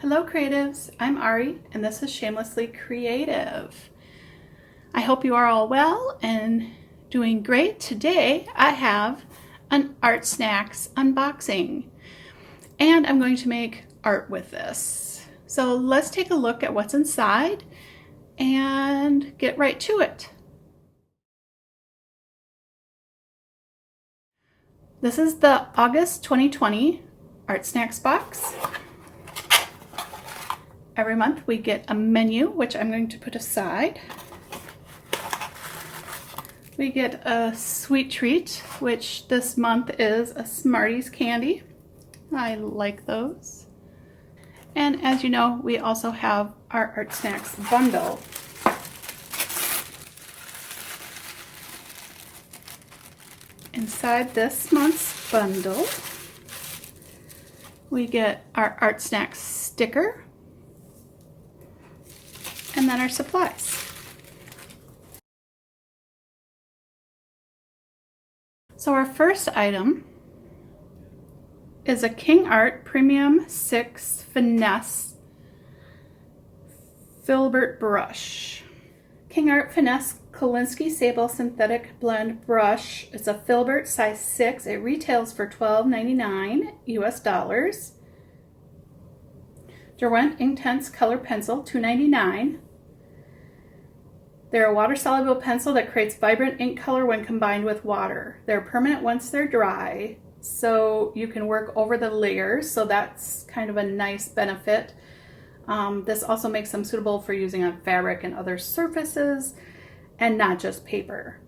Hello creatives, I'm Ari and this is Shamelessly Creative. I hope you are all well and doing great. Today I have an Art Snacks unboxing and I'm going to make art with this. So let's take a look at what's inside and get right to it. This is the August 2020 Art Snacks box. Every month we get a menu, which I'm going to put aside. We get a sweet treat, which this month is a Smarties candy. I like those. And as you know, we also have our Art Snacks bundle. Inside this month's bundle, we get our Art Snacks sticker, and then our supplies. So our first item is a King Art Premium 6 Finesse Filbert brush. King Art Finesse Kolinsky Sable Synthetic Blend brush. It's a filbert size 6. It retails for $12.99 US. Derwent Inktense Color Pencil, $2.99. They're a water-soluble pencil that creates vibrant ink color when combined with water. They're permanent once they're dry, so you can work over the layers, so that's kind of a nice benefit. This also makes them suitable for using on fabric and other surfaces, and not just paper.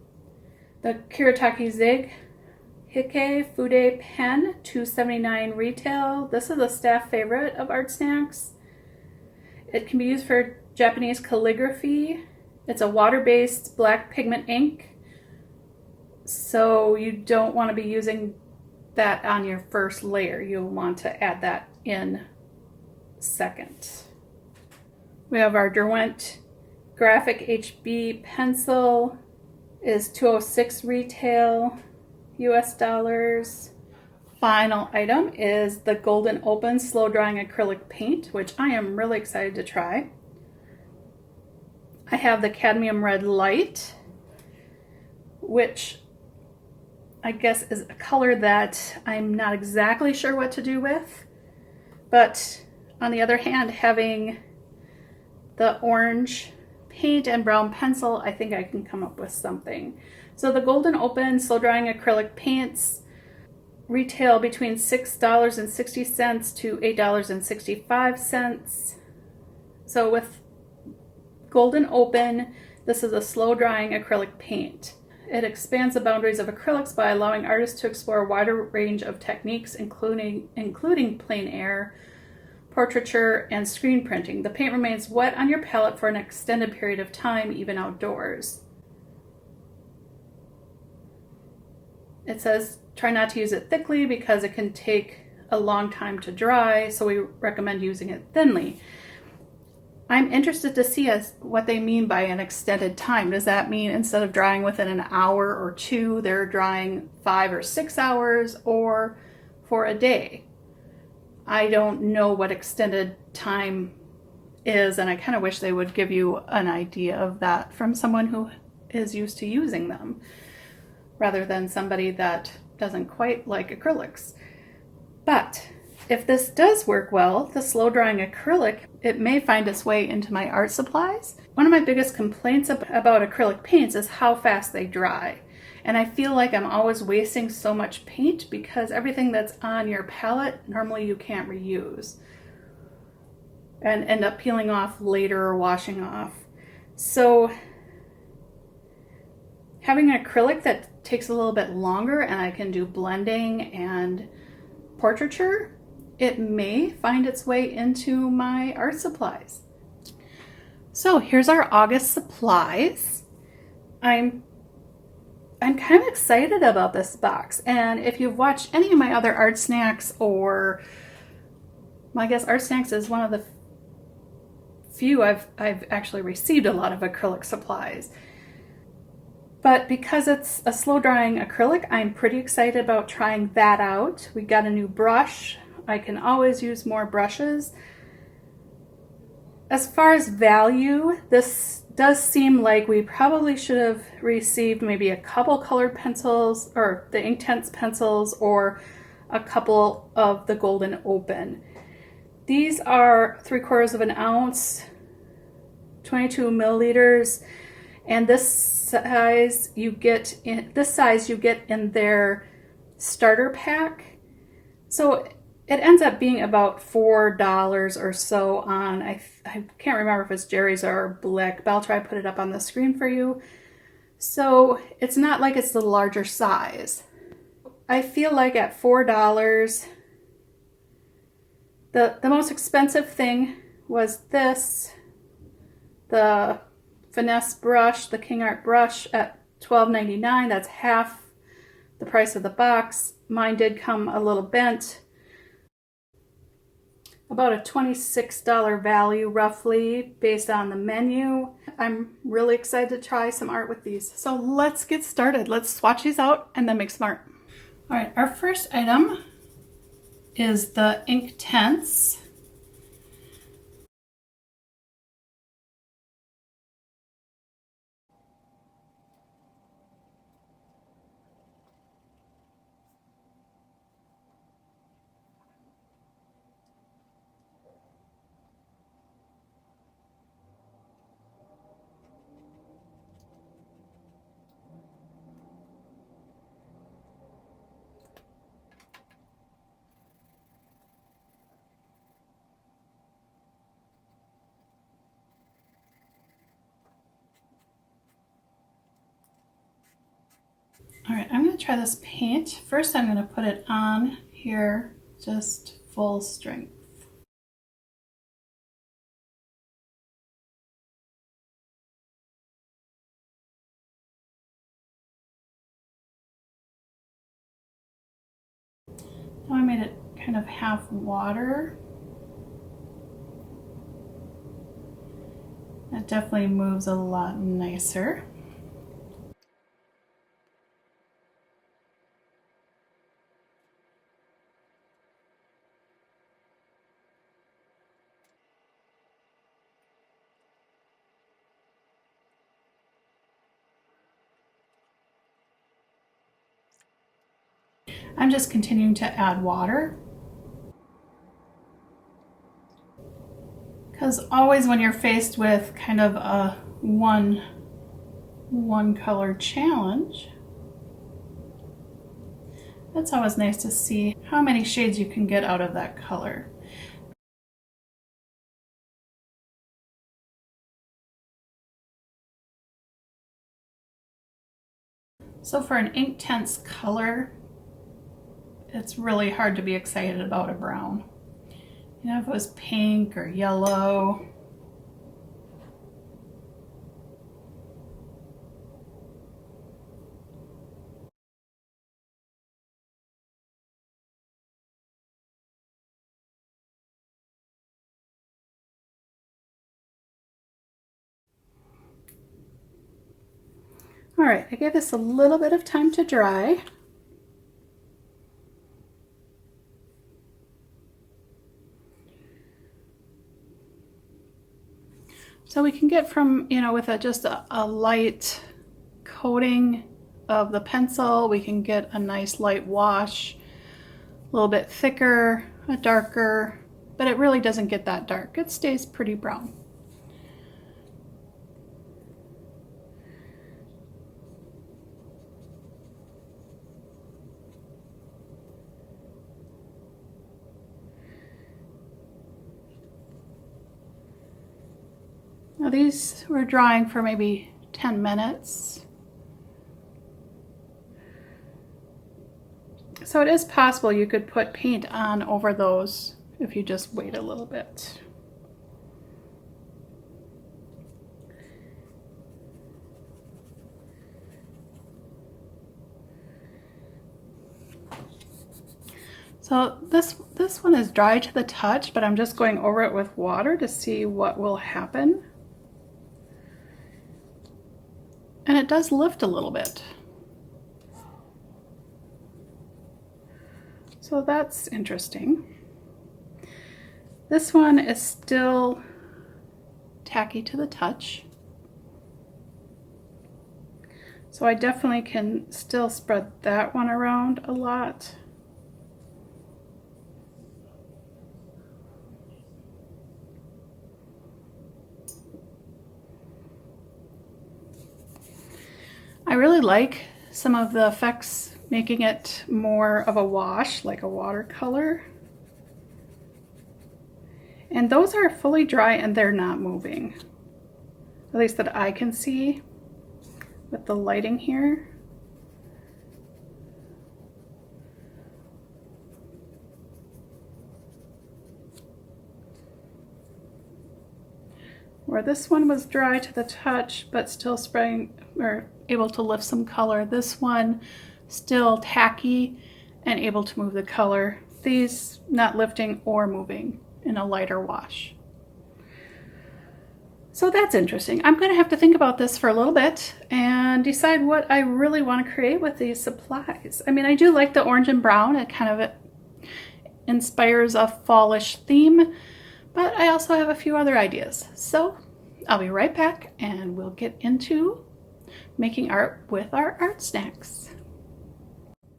The Kuretake Zig Hike Fude Pen, $2.79 retail. This is a staff favorite of Art Snacks. It can be used for Japanese calligraphy. It's a water-based black pigment ink, so you don't want to be using that on your first layer. You'll want to add that in second. We have our Derwent Graphic HB pencil, is $2.06 retail US. Final item is the Golden Open Slow Drying Acrylic Paint, which I am really excited to try. I have the Cadmium Red Light, which I guess is a color that I'm not exactly sure what to do with, but on the other hand, having the orange paint and brown pencil, I think I can come up with something. So the Golden Open Slow Drying Acrylic Paints retail between $6.60 to $8.65. So with Golden Open, this is a slow drying acrylic paint. It expands the boundaries of acrylics by allowing artists to explore a wider range of techniques, including plein air, portraiture, and screen printing. The paint remains wet on your palette for an extended period of time, even outdoors. It says try not to use it thickly because it can take a long time to dry, so we recommend using it thinly. I'm interested to see what they mean by an extended time. Does that mean instead of drying within an hour or two, they're drying 5 or 6 hours, or for a day? I don't know what extended time is, and I kind of wish they would give you an idea of that from someone who is used to using them, rather than somebody that doesn't quite like acrylics. But if this does work well, the slow drying acrylic, it may find its way into my art supplies. One of my biggest complaints about acrylic paints is how fast they dry. And I feel like I'm always wasting so much paint because everything that's on your palette, normally you can't reuse and end up peeling off later or washing off. So having an acrylic that takes a little bit longer and I can do blending and portraiture, it may find its way into my art supplies. So here's our August supplies. I'm kind of excited about this box, and if you've watched any of my other Art Snacks, or I guess Art Snacks is one of the few I've actually received a lot of acrylic supplies. But because it's a slow drying acrylic, I'm pretty excited about trying that out. We got a new brush. I can always use more brushes. as far as value, this does seem like we probably should have received maybe a couple colored pencils or the Inktense pencils or a couple of the Golden Open. These are 3/4 of an ounce, 22 milliliters, and this size you get in their starter pack. So it ends up being about $4 or so on, I can't remember if it's Jerry's or Black Belt. I put it up on the screen for you. So it's not like it's the larger size. I feel like at $4, the most expensive thing was this, the Finesse brush, the King Art brush at $12.99. That's half the price of the box. Mine did come a little bent. About a $26 value roughly based on the menu. I'm really excited to try some art with these. So let's get started. Let's swatch these out and then make some art. All right, our first item is the Inktense. All right, I'm going to try this paint. First, I'm going to put it on here, just full strength. Now I made it kind of half water. That definitely moves a lot nicer. I'm just continuing to add water. Because always when you're faced with kind of a one color challenge, that's always nice to see how many shades you can get out of that color. So for an Inktense color, it's really hard to be excited about a brown. You know, if it was pink or yellow. All right, I gave this a little bit of time to dry. So we can get from, you know, with just a light coating of the pencil, we can get a nice light wash, a little bit thicker, a darker, but it really doesn't get that dark. It stays pretty brown. Now these were drying for maybe 10 minutes. So it is possible you could put paint on over those if you just wait a little bit. So this one is dry to the touch, but I'm just going over it with water to see what will happen. And it does lift a little bit. So that's interesting. This one is still tacky to the touch. So I definitely can still spread that one around a lot. I really like some of the effects making it more of a wash, like a watercolor. And those are fully dry and they're not moving. At least that I can see with the lighting here. Where this one was dry to the touch, but still spraying or able to lift some color. This one still tacky and able to move the color. These not lifting or moving in a lighter wash. So that's interesting. I'm going to have to think about this for a little bit and decide what I really want to create with these supplies. I mean, I do like the orange and brown. It kind of inspires a fallish theme, but I also have a few other ideas. So I'll be right back and we'll get into making art with our art snacks.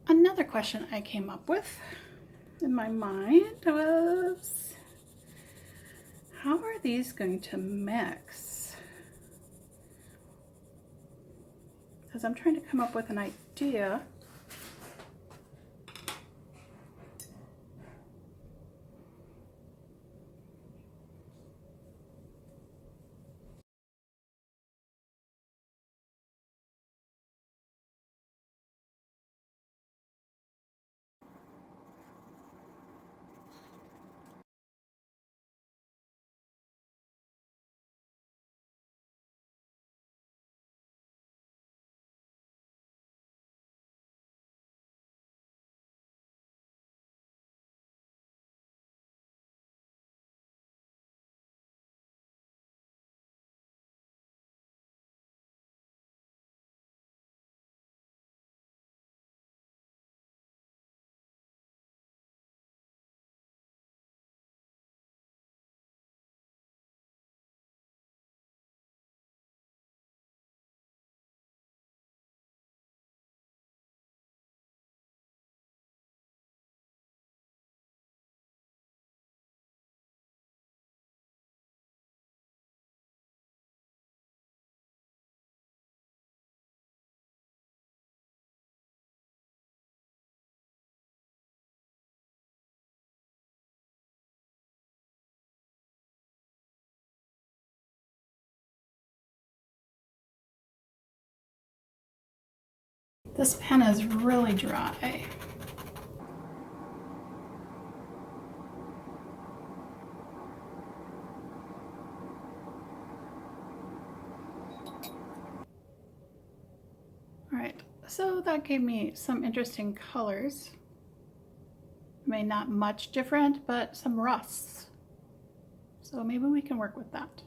Another question I came up with in my mind was, how are these going to mix? Because I'm trying to come up with an idea. This pen is really dry. All right, so that gave me some interesting colors. I mean, not much different, but some rusts. So maybe we can work with that.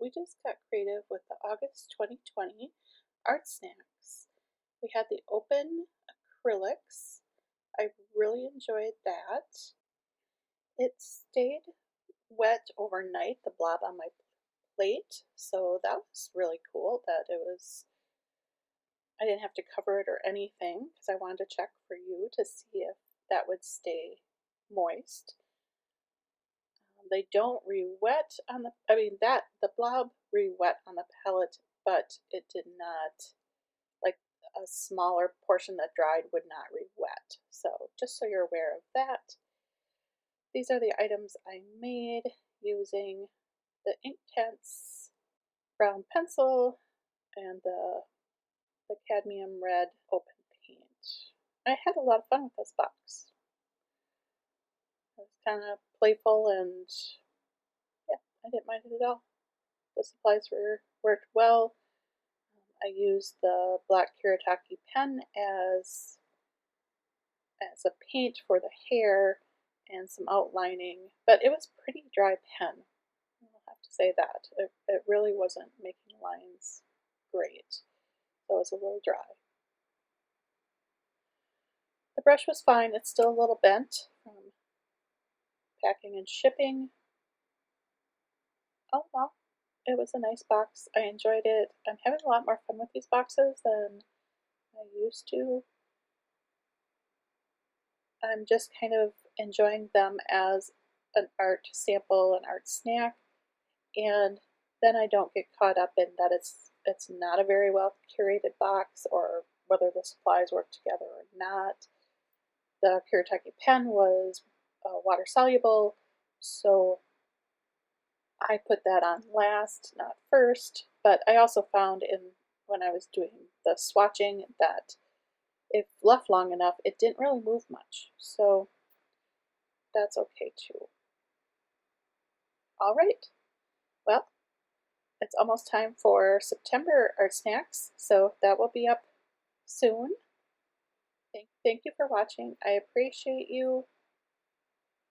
we just got creative with the August 2020 Art Snacks. We had the open acrylics. I really enjoyed that. It stayed wet overnight, the blob on my plate, so that was really cool that I didn't have to cover it or anything because I wanted to check for you to see if that would stay moist. They don't re-wet on the blob re-wet on the pellet, but it did not, like a smaller portion that dried would not re-wet. So just so you're aware of that. These are the items I made using the Inktense brown pencil and the cadmium red open paint. I had a lot of fun with this box. It was kind of playful and yeah, I didn't mind it at all. The supplies worked well. I used the black Kiritaki pen as a paint for the hair and some outlining, but it was pretty dry pen. I'll have to say that. It really wasn't making lines great, so it was a little dry. The brush was fine. It's still a little bent from packing and shipping. Oh well, it was a nice box. I enjoyed it. I'm having a lot more fun with these boxes than I used to. I'm just kind of enjoying them as an art sample, an art snack, and then I don't get caught up in that it's not a very well curated box or whether the supplies work together or not. The Kiritaki pen was water soluble, so I put that on last, not first, but I also found when I was doing the swatching that if left long enough, it didn't really move much, so that's okay too. All right, well, it's almost time for September Art Snacks, so that will be up soon. Thank you for watching. I appreciate you.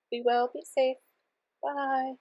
Be well, be safe. Bye.